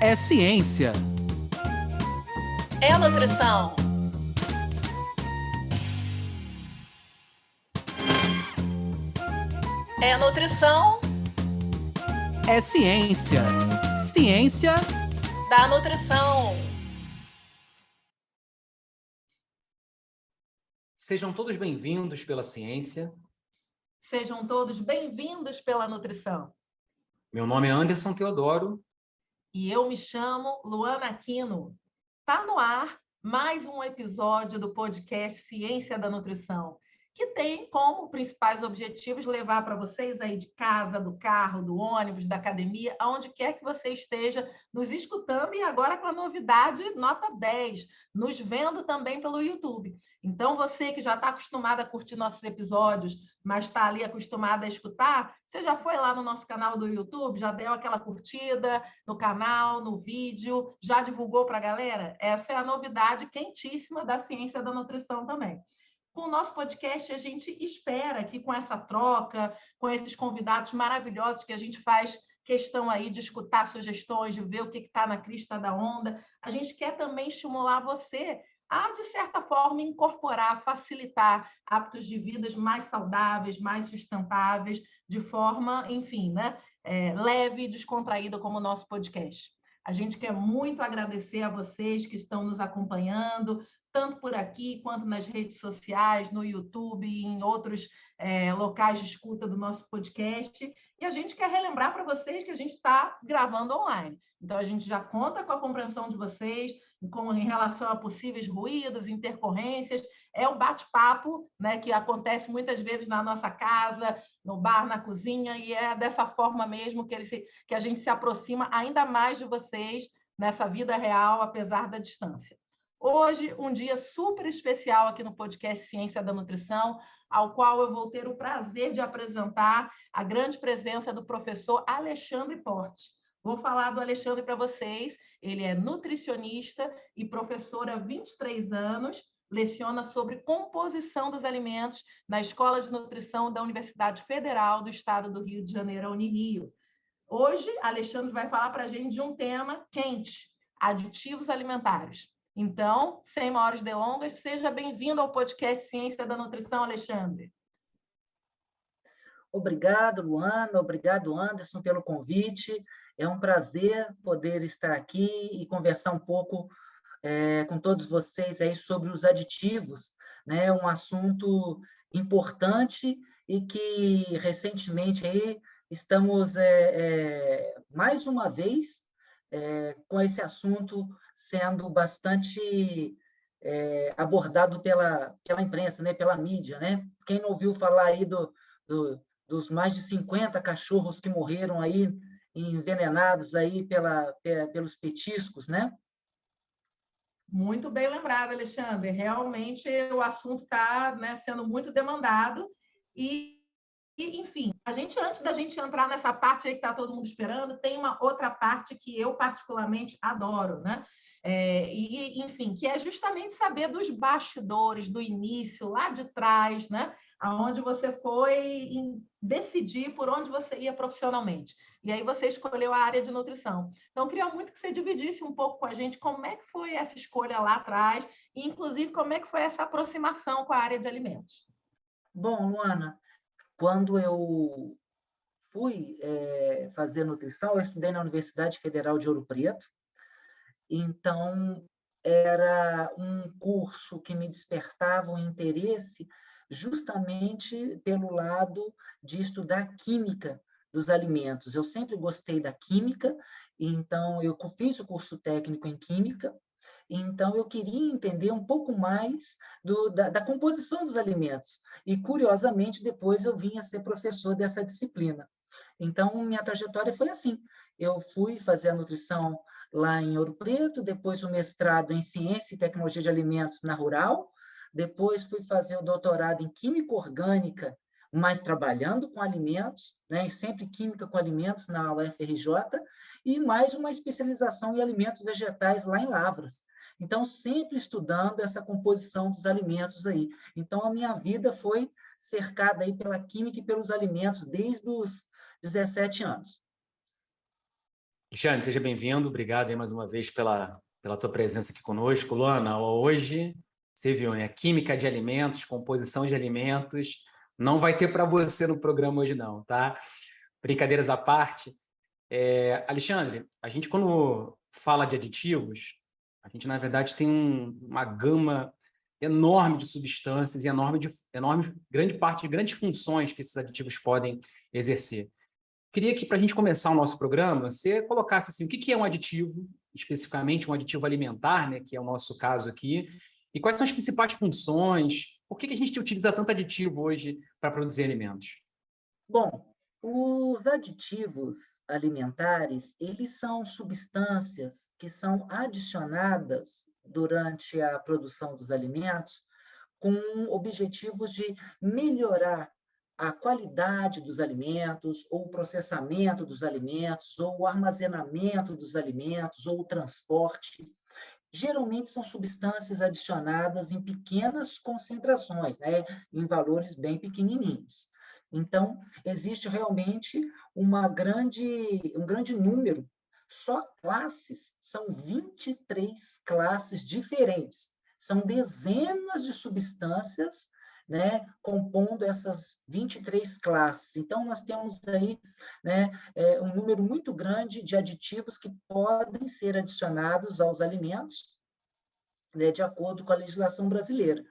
É ciência. É nutrição. É nutrição É ciência. Ciência da nutrição. Sejam todos bem-vindos pela ciência. Sejam todos bem-vindos pela nutrição. Meu nome é Anderson Teodoro. E eu me chamo Luana Aquino. Está no ar mais um episódio do podcast Ciência da Nutrição, que tem como principais objetivos levar para vocês aí de casa, do carro, do ônibus, da academia, aonde quer que você esteja nos escutando e agora com a novidade nota 10, nos vendo também pelo YouTube. Então, você que já está acostumado a curtir nossos episódios, mas está ali acostumado a escutar, você já foi lá no nosso canal do YouTube, já deu aquela curtida no canal, no vídeo, já divulgou para a galera? Essa é a novidade quentíssima da ciência da nutrição também. Com o nosso podcast, a gente espera que com essa troca, com esses convidados maravilhosos que a gente faz questão aí de escutar sugestões, de ver o que está na crista da onda, a gente quer também estimular você a, de certa forma, incorporar, facilitar hábitos de vida mais saudáveis, mais sustentáveis, de forma, enfim, né, leve e descontraída como o nosso podcast. A gente quer muito agradecer a vocês que estão nos acompanhando, tanto por aqui quanto nas redes sociais, no YouTube e em outros locais de escuta do nosso podcast. E a gente quer relembrar para vocês que a gente está gravando online. Então, a gente já conta com a compreensão de vocês em relação a possíveis ruídos, intercorrências. É um bate-papo, né, que acontece muitas vezes na nossa casa, no bar, na cozinha, e é dessa forma mesmo que a gente se aproxima ainda mais de vocês nessa vida real, apesar da distância. Hoje, um dia super especial aqui no podcast Ciência da Nutrição, ao qual eu vou ter o prazer de apresentar a grande presença do professor Alexandre Portes. Vou falar do Alexandre para vocês. Ele é nutricionista e professor há 23 anos, leciona sobre composição dos alimentos na Escola de Nutrição da Universidade Federal do Estado do Rio de Janeiro, a Unirio. Hoje, Alexandre vai falar para a gente de um tema quente, aditivos alimentares. Então, sem maiores delongas, seja bem-vindo ao podcast Ciência da Nutrição, Alexandre. Obrigado, Luana, obrigado, Anderson, pelo convite. É um prazer poder estar aqui e conversar um pouco com todos vocês aí sobre os aditivos, né? Um assunto importante e que recentemente aí estamos mais uma vez com esse assunto sendo bastante abordado pela imprensa, né? Pela mídia, né? Quem não ouviu falar aí dos mais de 50 cachorros que morreram aí envenenados aí pelos petiscos, né? Muito bem lembrado, Alexandre. Realmente o assunto está, né, sendo muito demandado e, enfim, antes da gente entrar nessa parte aí que está todo mundo esperando, tem uma outra parte que eu particularmente adoro, né? Enfim, que é justamente saber dos bastidores, do início, lá de trás, né? Aonde você foi decidir por onde você ia profissionalmente. E aí você escolheu a área de nutrição. Então, eu queria muito que você dividisse um pouco com a gente como é que foi essa escolha lá atrás e, inclusive, como é que foi essa aproximação com a área de alimentos. Bom, Luana, quando eu fui fazer nutrição, eu estudei na Universidade Federal de Ouro Preto, então era um curso que me despertava um interesse justamente pelo lado de estudar química dos alimentos. Eu sempre gostei da química, então eu fiz o curso técnico em química, então eu queria entender um pouco mais da composição dos alimentos. E, curiosamente, depois eu vim a ser professor dessa disciplina. Então, minha trajetória foi assim. Eu fui fazer a nutrição lá em Ouro Preto, depois o mestrado em Ciência e Tecnologia de Alimentos na Rural, depois fui fazer o doutorado em Química Orgânica, mas trabalhando com alimentos, né, e sempre Química com Alimentos na UFRJ, e mais uma especialização em alimentos vegetais lá em Lavras. Então, sempre estudando essa composição dos alimentos aí. Então, a minha vida foi cercada aí pela química e pelos alimentos desde os 17 anos. Alexandre, seja bem-vindo. Obrigado aí mais uma vez pela tua presença aqui conosco. Luana, hoje, você viu, né? Química de alimentos, composição de alimentos. Não vai ter para você no programa hoje não, tá? Brincadeiras à parte. Alexandre, a gente quando fala de aditivos, a gente, na verdade, tem uma gama enorme de substâncias e grande parte de grandes funções que esses aditivos podem exercer. Queria que, para a gente começar o nosso programa, você colocasse assim, o que é um aditivo, especificamente um aditivo alimentar, né, que é o nosso caso aqui, e quais são as principais funções, por que a gente utiliza tanto aditivo hoje para produzir alimentos? Bom, os aditivos alimentares, eles são substâncias que são adicionadas durante a produção dos alimentos com objetivos de melhorar a qualidade dos alimentos, ou o processamento dos alimentos, ou o armazenamento dos alimentos, ou o transporte. Geralmente são substâncias adicionadas em pequenas concentrações, né? Em valores bem pequenininhos. Então, existe realmente um grande número, só classes, são 23 classes diferentes. São dezenas de substâncias, né, compondo essas 23 classes. Então, nós temos aí, né, um número muito grande de aditivos que podem ser adicionados aos alimentos, né, de acordo com a legislação brasileira.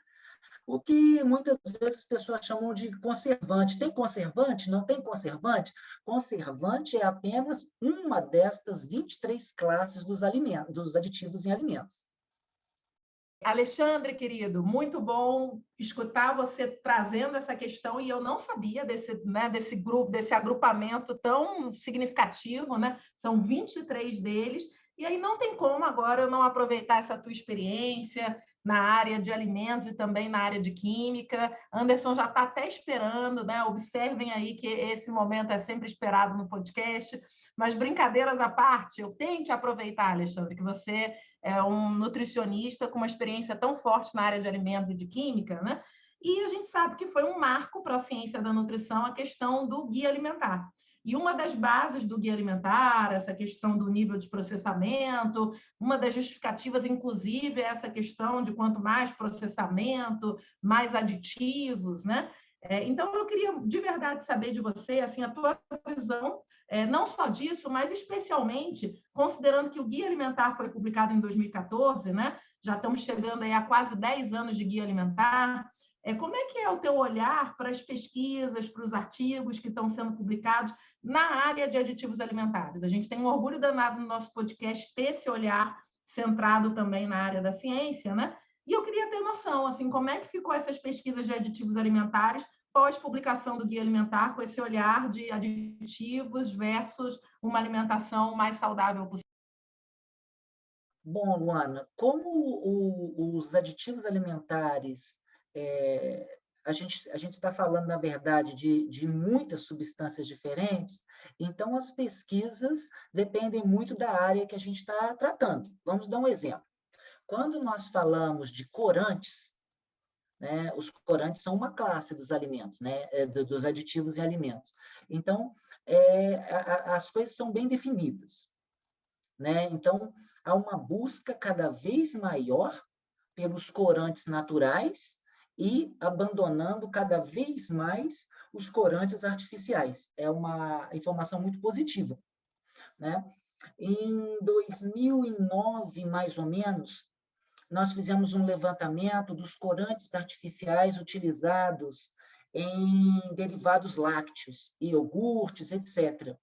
O que muitas vezes as pessoas chamam de conservante. Tem conservante? Não tem conservante? Conservante é apenas uma destas 23 classes dos alimentos, dos aditivos em alimentos. Alexandre, querido, muito bom escutar você trazendo essa questão, e eu não sabia desse grupo, desse agrupamento tão significativo, né? São 23 deles, e aí não tem como agora eu não aproveitar essa tua experiência na área de alimentos e também na área de química. Anderson já está até esperando, né? Observem aí que esse momento é sempre esperado no podcast, mas brincadeiras à parte, eu tenho que aproveitar, Alexandre, que você é um nutricionista com uma experiência tão forte na área de alimentos e de química, né? E a gente sabe que foi um marco para a ciência da nutrição a questão do guia alimentar. E uma das bases do guia alimentar, essa questão do nível de processamento, uma das justificativas, inclusive, é essa questão de quanto mais processamento, mais aditivos, né? Então, eu queria de verdade saber de você, assim, a tua visão, não só disso, mas especialmente considerando que o Guia Alimentar foi publicado em 2014, né? Já estamos chegando aí a quase 10 anos de Guia Alimentar. Como é que é o teu olhar para as pesquisas, para os artigos que estão sendo publicados na área de aditivos alimentares? A gente tem um orgulho danado no nosso podcast ter esse olhar centrado também na área da ciência, né? E eu queria ter noção, assim, como é que ficou essas pesquisas de aditivos alimentares pós-publicação do Guia Alimentar, com esse olhar de aditivos versus uma alimentação mais saudável possível? Bom, Luana, como os aditivos alimentares, a gente está falando, na verdade, de muitas substâncias diferentes, então as pesquisas dependem muito da área que a gente está tratando. Vamos dar um exemplo. Quando nós falamos de corantes, né, os corantes são uma classe dos alimentos, né, dos aditivos em alimentos. Então, as coisas são bem definidas, né? Então, há uma busca cada vez maior pelos corantes naturais e abandonando cada vez mais os corantes artificiais. É uma informação muito positiva, né? Em 2009, mais ou menos, nós fizemos um levantamento dos corantes artificiais utilizados em derivados lácteos, iogurtes, etc.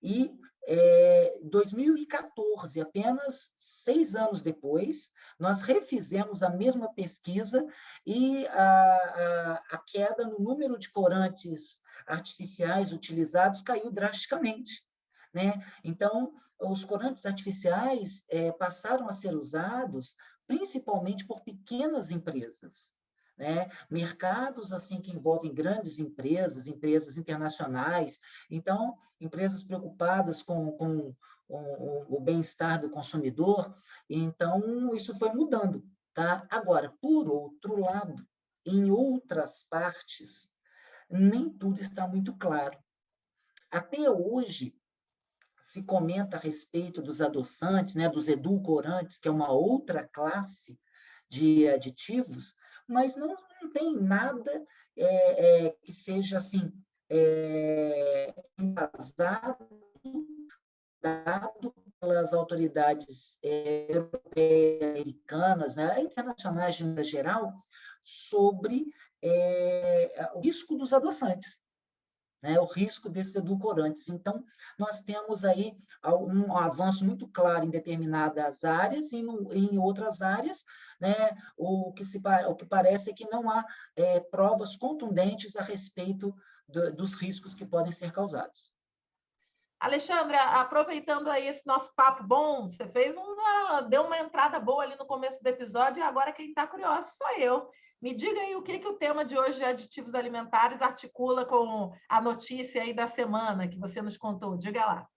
E, em 2014, apenas 6 anos depois, nós refizemos a mesma pesquisa e a queda no número de corantes artificiais utilizados caiu drasticamente, né? Então, os corantes artificiais passaram a ser usados principalmente por pequenas empresas, né? Mercados assim que envolvem grandes empresas, empresas internacionais. Então, empresas preocupadas com o bem-estar do consumidor. Então, isso foi mudando, tá? Agora, por outro lado, em outras partes, nem tudo está muito claro. Até hoje, se comenta a respeito dos adoçantes, né, dos edulcorantes, que é uma outra classe de aditivos, mas não tem nada que seja assim embasado, dado pelas autoridades europeias, americanas, né, internacionais de maneira geral, sobre o risco dos adoçantes, né, o risco desses edulcorantes. Então, nós temos aí um avanço muito claro em determinadas áreas, e em outras áreas, né, o que parece é que não há provas contundentes a respeito dos riscos que podem ser causados. Alexandra, aproveitando aí esse nosso papo bom, você deu uma entrada boa ali no começo do episódio, e agora quem está curioso sou eu. Me diga aí o que o tema de hoje de aditivos alimentares articula com a notícia aí da semana que você nos contou. Diga lá.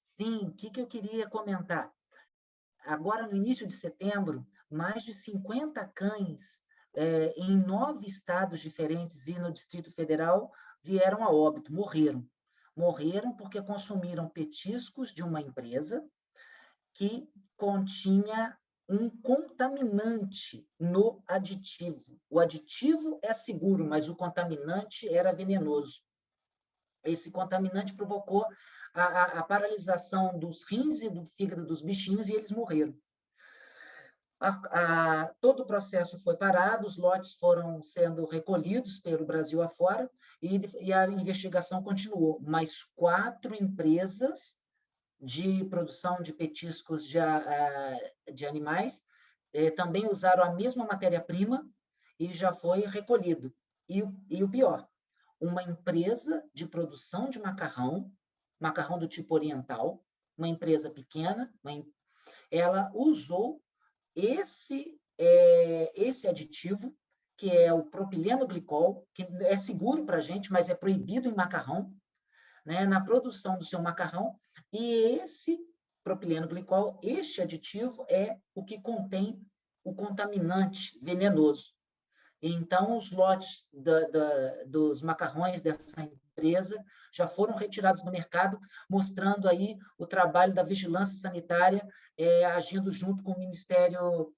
Sim, o que eu queria comentar? Agora, no início de setembro, mais de 50 cães em 9 estados diferentes e no Distrito Federal vieram a óbito, morreram. Morreram porque consumiram petiscos de uma empresa que continha um contaminante no aditivo. O aditivo é seguro, mas o contaminante era venenoso. Esse contaminante provocou a paralisação dos rins e do fígado dos bichinhos e eles morreram. Todo o processo foi parado, os lotes foram sendo recolhidos pelo Brasil afora e a investigação continuou. Mas 4 empresas de produção de petiscos de animais também usaram a mesma matéria-prima e já foi recolhido. E o pior, uma empresa de produção de macarrão do tipo oriental, uma empresa pequena, ela usou esse aditivo, que é o propileno glicol, que é seguro para a gente, mas é proibido em macarrão, né, na produção do seu macarrão, e esse propileno glicol, este aditivo é o que contém o contaminante venenoso. Então, os lotes dos macarrões dessa empresa já foram retirados do mercado, mostrando aí o trabalho da vigilância sanitária agindo junto com o Ministério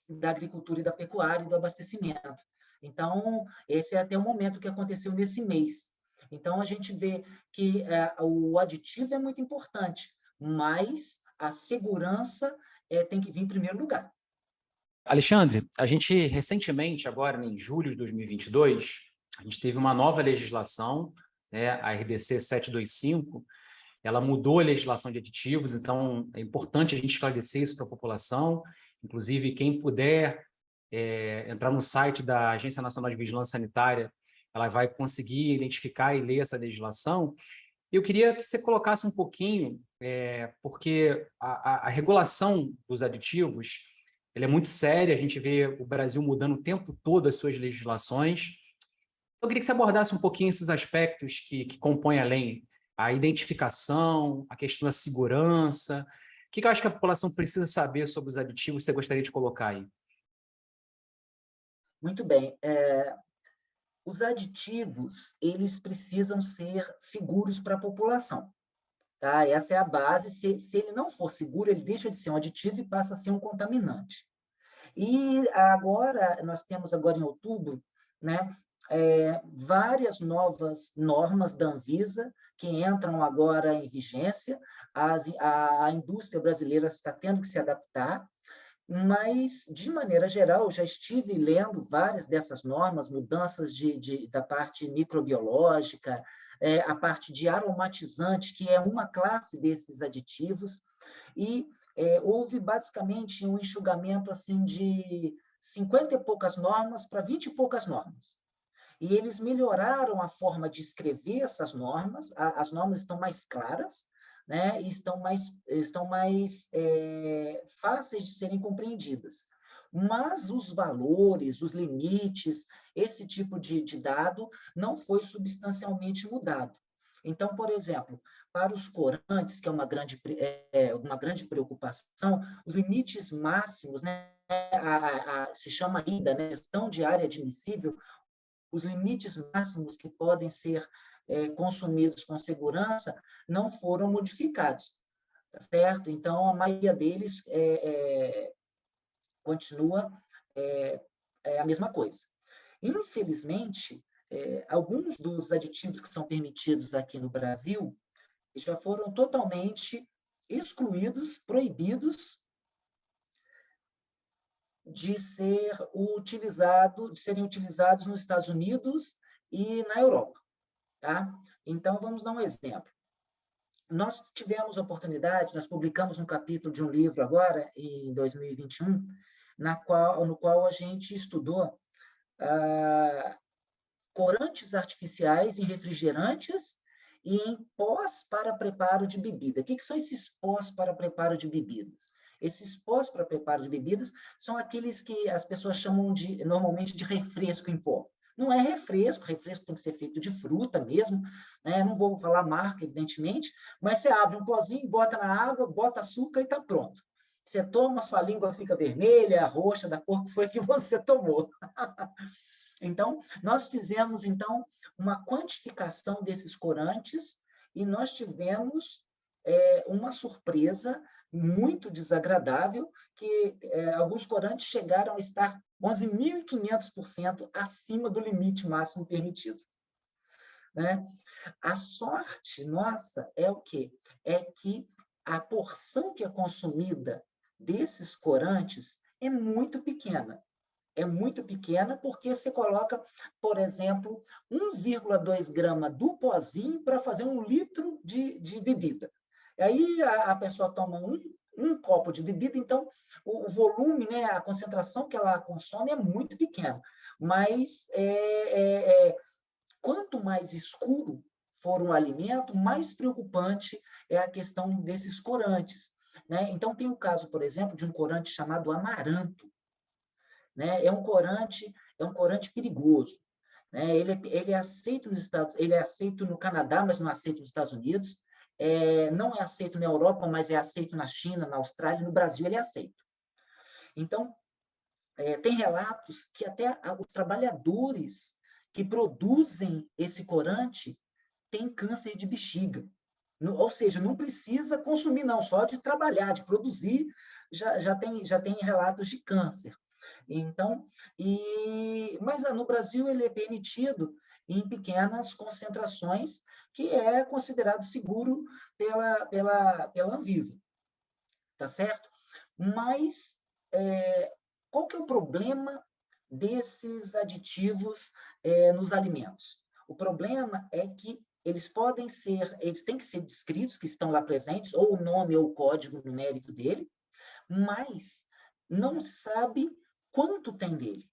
da Agricultura e da Pecuária e do Abastecimento. Então, esse é até o momento que aconteceu nesse mês. Então, a gente vê que o aditivo é muito importante, mas a segurança tem que vir em primeiro lugar. Alexandre, a gente recentemente, agora em julho de 2022, a gente teve uma nova legislação, né, a RDC 725, ela mudou a legislação de aditivos, então é importante a gente esclarecer isso para a população. Inclusive, quem puder entrar no site da Agência Nacional de Vigilância Sanitária, ela vai conseguir identificar e ler essa legislação. Eu queria que você colocasse um pouquinho, porque a regulação dos aditivos ela é muito séria, a gente vê o Brasil mudando o tempo todo as suas legislações. Eu queria que você abordasse um pouquinho esses aspectos que compõem a lei, a identificação, a questão da segurança. O que eu acho que a população precisa saber sobre os aditivos que você gostaria de colocar aí? Muito bem. Os aditivos, eles precisam ser seguros para a população. Tá? Essa é a base. Se ele não for seguro, ele deixa de ser um aditivo e passa a ser um contaminante. E agora, nós temos agora em outubro, né, várias novas normas da Anvisa que entram agora em vigência. A indústria brasileira está tendo que se adaptar, mas, de maneira geral, já estive lendo várias dessas normas, mudanças da parte microbiológica, a parte de aromatizante, que é uma classe desses aditivos, e houve basicamente um enxugamento assim, de 50 e poucas normas para 20 e poucas normas. E eles melhoraram a forma de escrever essas normas, as normas estão mais claras, né, e estão mais fáceis de serem compreendidas. Mas os valores, os limites, esse tipo de dado não foi substancialmente mudado. Então, por exemplo, para os corantes, que é uma grande preocupação, os limites máximos, né, se chama IDA, né, gestão de área admissível, os limites máximos que podem ser consumidos com segurança não foram modificados, tá certo? Então, a maioria deles continua a mesma coisa. Infelizmente, alguns dos aditivos que são permitidos aqui no Brasil já foram totalmente excluídos, proibidos de serem utilizados nos Estados Unidos e na Europa, tá? Então, vamos dar um exemplo. Nós tivemos a oportunidade, nós publicamos um capítulo de um livro agora, em 2021, no qual a gente estudou corantes artificiais em refrigerantes e em pós para preparo de bebida. O que são esses pós para preparo de bebidas? Esses pós para preparo de bebidas são aqueles que as pessoas chamam normalmente de refresco em pó. Não é refresco tem que ser feito de fruta mesmo, né? Não vou falar marca, evidentemente, mas você abre um pozinho, bota na água, bota açúcar e está pronto. Você toma, sua língua fica vermelha, roxa, da cor que foi que você tomou. Então, nós fizemos, então, uma quantificação desses corantes e nós tivemos uma surpresa muito desagradável, que alguns corantes chegaram a estar 11.500% acima do limite máximo permitido. Né? A sorte nossa é o quê? É que a porção que é consumida desses corantes é muito pequena. É muito pequena porque você coloca, por exemplo, 1,2 grama do pozinho para fazer 1 litro de bebida. Aí a pessoa toma um copo de bebida, então o volume, né, a concentração que ela consome é muito pequena. Mas quanto mais escuro for um alimento, mais preocupante é a questão desses corantes. Né? Então, tem o caso, por exemplo, de um corante chamado amaranto. Né? É um corante perigoso. Né? Ele é aceito ele é aceito no Canadá, mas não é aceito nos Estados Unidos. Não é aceito na Europa, mas é aceito na China, na Austrália, e no Brasil ele é aceito. Então, tem relatos que até os trabalhadores que produzem esse corante têm câncer de bexiga. Ou seja, não precisa consumir, não, só de trabalhar, de produzir, já tem relatos de câncer. Então, mas no Brasil ele é permitido em pequenas concentrações, que é considerado seguro pela Anvisa, tá certo? Mas qual que é o problema desses aditivos nos alimentos? O problema é que eles têm que ser descritos, que estão lá presentes, ou o nome ou o código numérico dele, mas não se sabe quanto tem dele.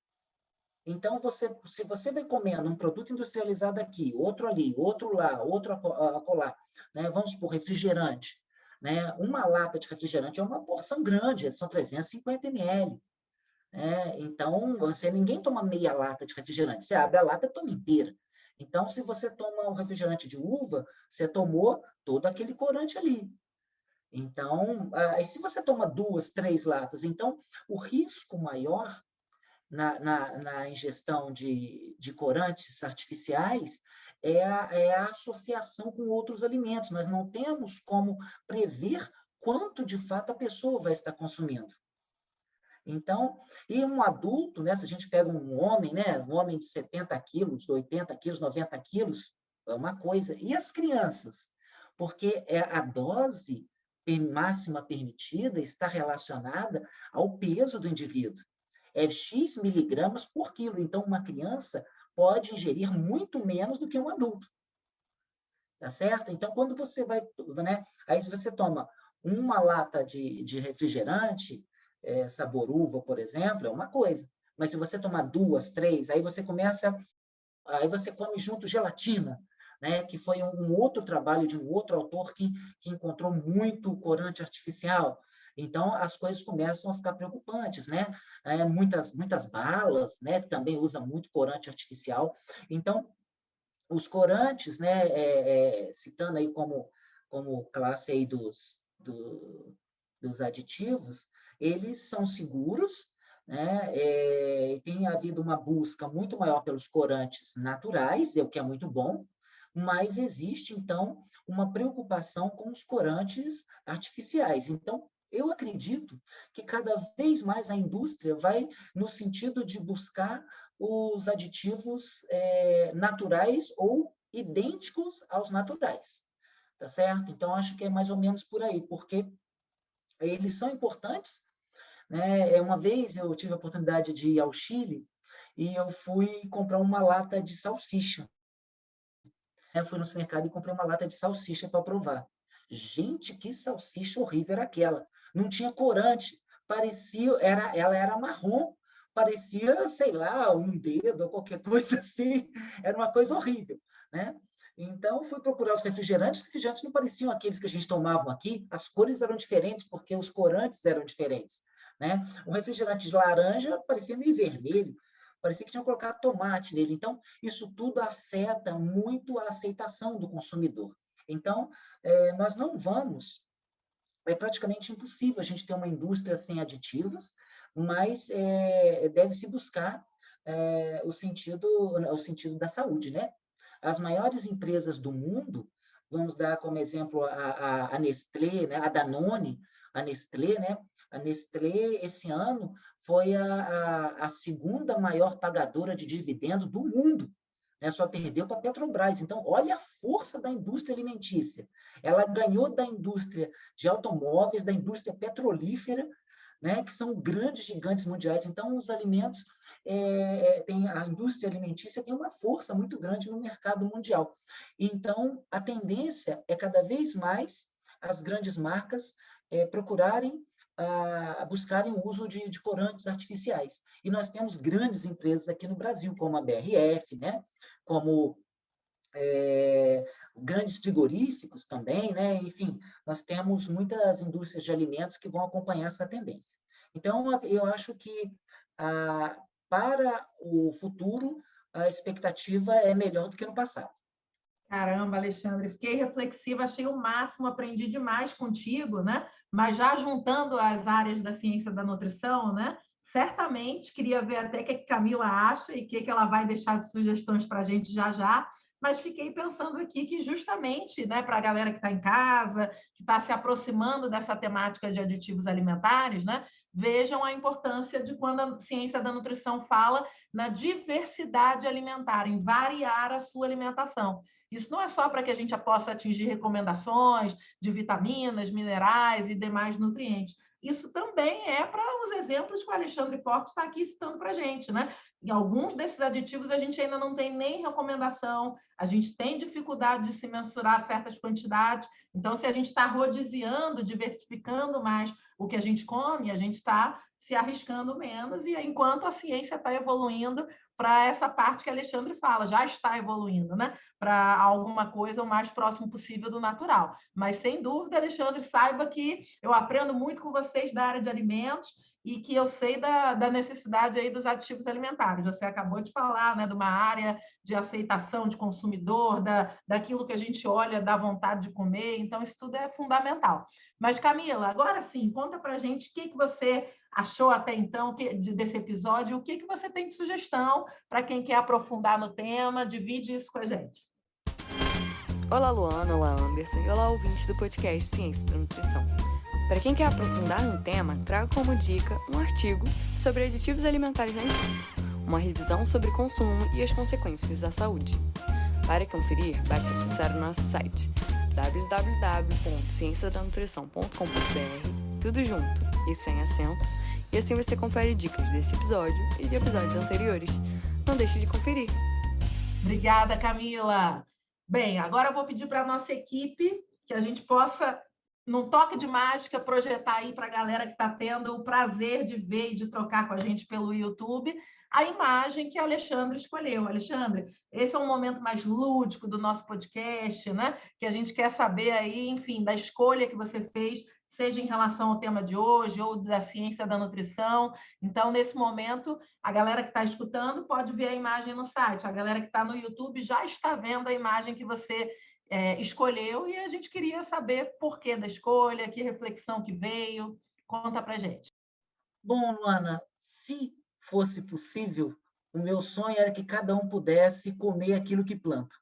Então, se você vai comendo um produto industrializado aqui, outro ali, outro lá, outro acolá, né? Vamos supor, refrigerante. Né? Uma lata de refrigerante é uma porção grande, são 350 ml. Né? Então, ninguém toma meia lata de refrigerante, você abre a lata e toma inteira. Então, se você toma um refrigerante de uva, você tomou todo aquele corante ali. Então, se você toma 2, 3 latas, então o risco maior na ingestão de corantes artificiais é a associação com outros alimentos. Nós não temos como prever quanto de fato a pessoa vai estar consumindo. Então, e um adulto, né, se a gente pega um homem, né, um homem de 70 quilos, 80 quilos, 90 quilos, é uma coisa. E as crianças? Porque a dose máxima permitida está relacionada ao peso do indivíduo. É X miligramas por quilo. Então, uma criança pode ingerir muito menos do que um adulto. Tá certo? Então, quando você vai... Né, aí, se você toma uma lata de refrigerante, sabor uva, por exemplo, é uma coisa. Mas se você tomar 2, 3, aí você come junto gelatina, né, que foi um outro trabalho de um outro autor que encontrou muito corante artificial. Então, as coisas começam a ficar preocupantes, né? Muitas balas, né, que também usam muito corante artificial. Então, os corantes, né, citando aí como classe aí dos aditivos, eles são seguros, né? Tem havido uma busca muito maior pelos corantes naturais, o que é muito bom, mas existe, então, uma preocupação com os corantes artificiais. Então, eu acredito que cada vez mais a indústria vai no sentido de buscar os aditivos naturais ou idênticos aos naturais, tá certo? Então, acho que é mais ou menos por aí, porque eles são importantes, né? Uma vez eu tive a oportunidade de ir ao Chile e eu fui comprar uma lata de salsicha. Eu fui no supermercado e comprei uma lata de salsicha para provar. Gente, que salsicha horrível era aquela. Não tinha corante, ela era marrom, parecia, sei lá, um dedo ou qualquer coisa assim. Era uma coisa horrível, né? Então, fui procurar os refrigerantes não pareciam aqueles que a gente tomava aqui, as cores eram diferentes porque os corantes eram diferentes, né? O refrigerante de laranja parecia meio vermelho, parecia que tinham colocado tomate nele. Então, isso tudo afeta muito a aceitação do consumidor. Então, nós não vamos, é praticamente impossível a gente ter uma indústria sem aditivos, mas deve-se buscar o sentido da saúde, né? As maiores empresas do mundo, vamos dar como exemplo a Nestlé, né? A Danone, a Nestlé, né? A Nestlé, esse ano, foi a segunda maior pagadora de dividendo do mundo, né? Só perdeu para a Petrobras. Então, olha a força da indústria alimentícia. Ela ganhou da indústria de automóveis, da indústria petrolífera, né? Que são grandes gigantes mundiais. Então, os alimentos, a indústria alimentícia tem uma força muito grande no mercado mundial. Então, a tendência é cada vez mais as grandes marcas procurarem buscarem o uso de corantes artificiais. E nós temos grandes empresas aqui no Brasil, como a BRF, né? Como grandes frigoríficos também, né? Enfim, nós temos muitas indústrias de alimentos que vão acompanhar essa tendência. Então, eu acho que para o futuro, a expectativa é melhor do que no passado. Caramba, Alexandre, fiquei reflexiva, achei o máximo, aprendi demais contigo, né? Mas já juntando as áreas da ciência da nutrição, né? Certamente queria ver até o que a Camila acha e o que ela vai deixar de sugestões para a gente já já. Mas fiquei pensando aqui que justamente, né, para a galera que está em casa, que está se aproximando dessa temática de aditivos alimentares, né, vejam a importância de quando a ciência da nutrição fala na diversidade alimentar, em variar a sua alimentação. Isso não é só para que a gente possa atingir recomendações de vitaminas, minerais e demais nutrientes. Isso também é para os exemplos que o Alexandre Portes está aqui citando para a gente, né? Em alguns desses aditivos a gente ainda não tem nem recomendação, a gente tem dificuldade de se mensurar certas quantidades. Então, se a gente está rodiziando, diversificando mais o que a gente come, a gente está se arriscando menos, e enquanto a ciência está evoluindo para essa parte que Alexandre fala, já está evoluindo, né? Para alguma coisa o mais próximo possível do natural. Mas, sem dúvida, Alexandre, saiba que eu aprendo muito com vocês da área de alimentos e que eu sei da necessidade aí dos aditivos alimentares. Você acabou de falar, né, de uma área de aceitação de consumidor, daquilo que a gente olha, dá vontade de comer, então isso tudo é fundamental. Mas, Camila, agora sim, conta para a gente o que você achou até então desse episódio, o que você tem de sugestão para quem quer aprofundar no tema, divide isso com a gente. Olá, Luana, olá, Anderson, e olá, ouvintes do podcast Ciência da Nutrição. Para quem quer aprofundar no tema, trago como dica um artigo sobre aditivos alimentares na infância, uma revisão sobre consumo e as consequências à saúde. Para conferir, basta acessar o nosso site www.cienciadanutrição.com.br, tudo junto e sem acento, e assim você confere dicas desse episódio e de episódios anteriores. Não deixe de conferir. Obrigada, Camila. Bem, agora eu vou pedir para a nossa equipe que a gente possa, num toque de mágica, projetar aí para a galera que está tendo o prazer de ver e de trocar com a gente pelo YouTube a imagem que a Alexandre escolheu. Alexandre, esse é um momento mais lúdico do nosso podcast, né? Que a gente quer saber aí, enfim, da escolha que você fez, seja em relação ao tema de hoje ou da ciência da nutrição. Então, nesse momento, a galera que está escutando pode ver a imagem no site. A galera que está no YouTube já está vendo a imagem que você escolheu, e a gente queria saber por que da escolha, que reflexão que veio. Conta para gente. Bom, Luana, se fosse possível, o meu sonho era que cada um pudesse comer aquilo que planta,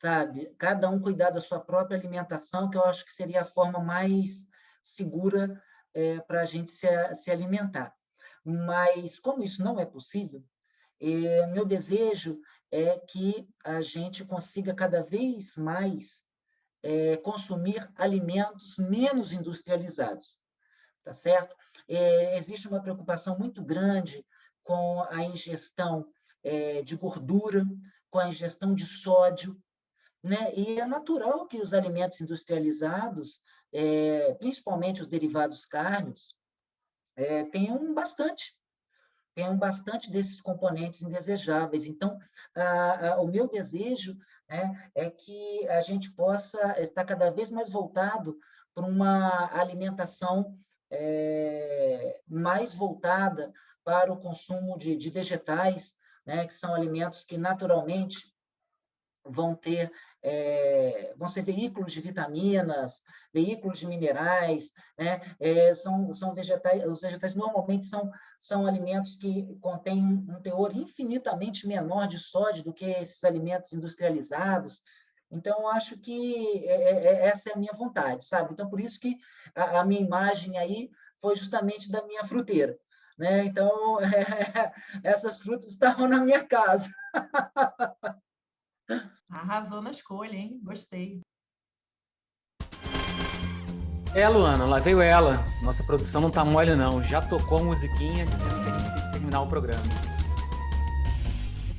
sabe? Cada um cuidar da sua própria alimentação, que eu acho que seria a forma mais segura para a gente se alimentar. Mas, como isso não é possível, meu desejo é que a gente consiga cada vez mais consumir alimentos menos industrializados, tá certo? Existe uma preocupação muito grande com a ingestão de gordura, com a ingestão de sódio, né? E é natural que os alimentos industrializados, principalmente os derivados cárneos, tenham bastante desses componentes indesejáveis. Então, o meu desejo, né, é que a gente possa estar cada vez mais voltado para uma alimentação mais voltada para o consumo de vegetais, né, que são alimentos que naturalmente vão ser veículos de vitaminas, veículos de minerais, né? São vegetais, os vegetais normalmente são alimentos que contêm um teor infinitamente menor de sódio do que esses alimentos industrializados. Então, eu acho que essa é a minha vontade, sabe? Então, por isso que a minha imagem aí foi justamente da minha fruteira, né? Então, essas frutas estavam na minha casa. Arrasou na escolha, hein? Gostei. Luana, lá veio ela. Nossa produção não tá mole, não. Já tocou a musiquinha dizendo que a gente tem que terminar o programa.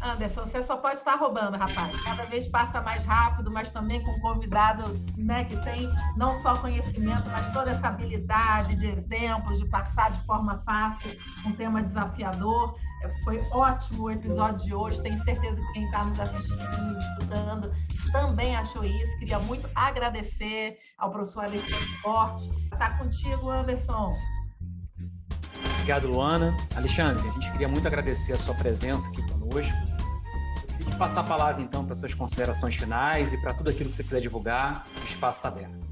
Anderson, você só pode estar roubando, rapaz. Cada vez passa mais rápido, mas também com um convidado, né, que tem não só conhecimento, mas toda essa habilidade de exemplos, de passar de forma fácil um tema desafiador. Foi ótimo o episódio de hoje. Tenho certeza que quem está nos assistindo e nos escutando também achou isso. Queria muito agradecer ao professor Alexandre Forte. Está contigo, Anderson. Obrigado, Luana. Alexandre, a gente queria muito agradecer a sua presença aqui conosco. Eu queria te passar a palavra, então, para suas considerações finais e para tudo aquilo que você quiser divulgar. O espaço está aberto.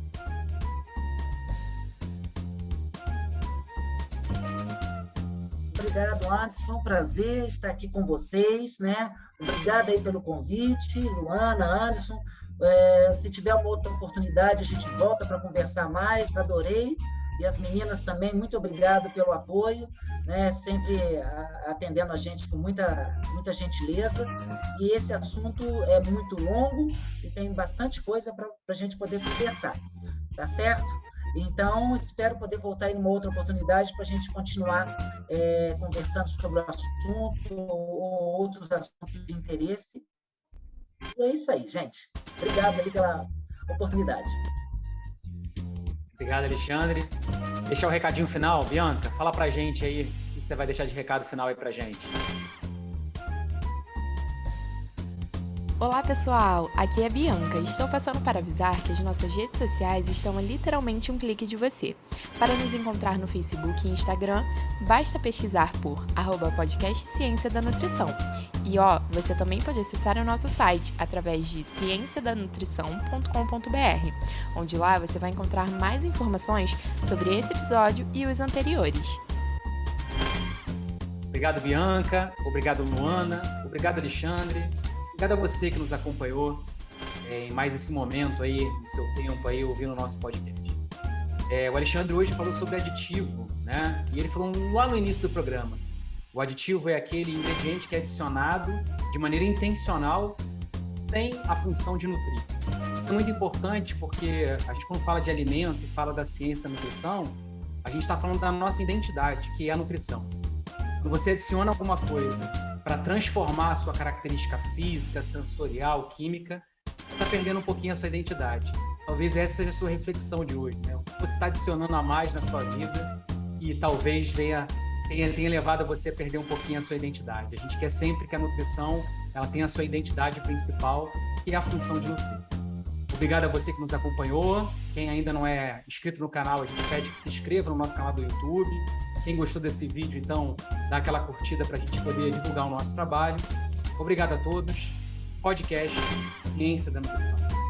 Obrigado, Anderson. Foi um prazer estar aqui com vocês, né? Obrigado aí pelo convite, Luana, Anderson. Se tiver uma outra oportunidade, a gente volta para conversar mais. Adorei. E as meninas também, muito obrigado pelo apoio, né? Sempre atendendo a gente com muita gentileza. E esse assunto é muito longo e tem bastante coisa para a gente poder conversar, tá certo? Então, espero poder voltar em uma outra oportunidade para a gente continuar conversando sobre o assunto ou outros assuntos de interesse. E é isso aí, gente. Obrigado aí pela oportunidade. Obrigado, Alexandre. Deixar o recadinho final, Bianca, fala pra gente aí o que você vai deixar de recado final aí pra gente. Olá pessoal, aqui é a Bianca e estou passando para avisar que as nossas redes sociais estão a literalmente um clique de você. Para nos encontrar no Facebook e Instagram, basta pesquisar por @podcast Ciência da Nutrição. E você também pode acessar o nosso site através de cienciadanutrição.com.br, onde lá você vai encontrar mais informações sobre esse episódio e os anteriores. Obrigado, Bianca. Obrigado, Luana. Obrigado, Alexandre. Obrigado a você que nos acompanhou em mais esse momento aí, no seu tempo aí, ouvindo o nosso podcast. O Alexandre hoje falou sobre aditivo, né? E ele falou lá no início do programa. O aditivo é aquele ingrediente que é adicionado de maneira intencional, tem a função de nutrir. É muito importante porque a gente, quando fala de alimento e fala da ciência da nutrição, a gente está falando da nossa identidade, que é a nutrição. Quando você adiciona alguma coisa para transformar a sua característica física, sensorial, química, você está perdendo um pouquinho a sua identidade. Talvez essa seja a sua reflexão de hoje, né? Você está adicionando a mais na sua vida e talvez tenha levado você a perder um pouquinho a sua identidade. A gente quer sempre que a nutrição ela tenha a sua identidade principal, que é a função de nutrir. Obrigado a você que nos acompanhou. Quem ainda não é inscrito no canal, a gente pede que se inscreva no nosso canal do YouTube. Quem gostou desse vídeo, então, dá aquela curtida para a gente poder divulgar o nosso trabalho. Obrigado a todos. Podcast Ciência da Nutrição.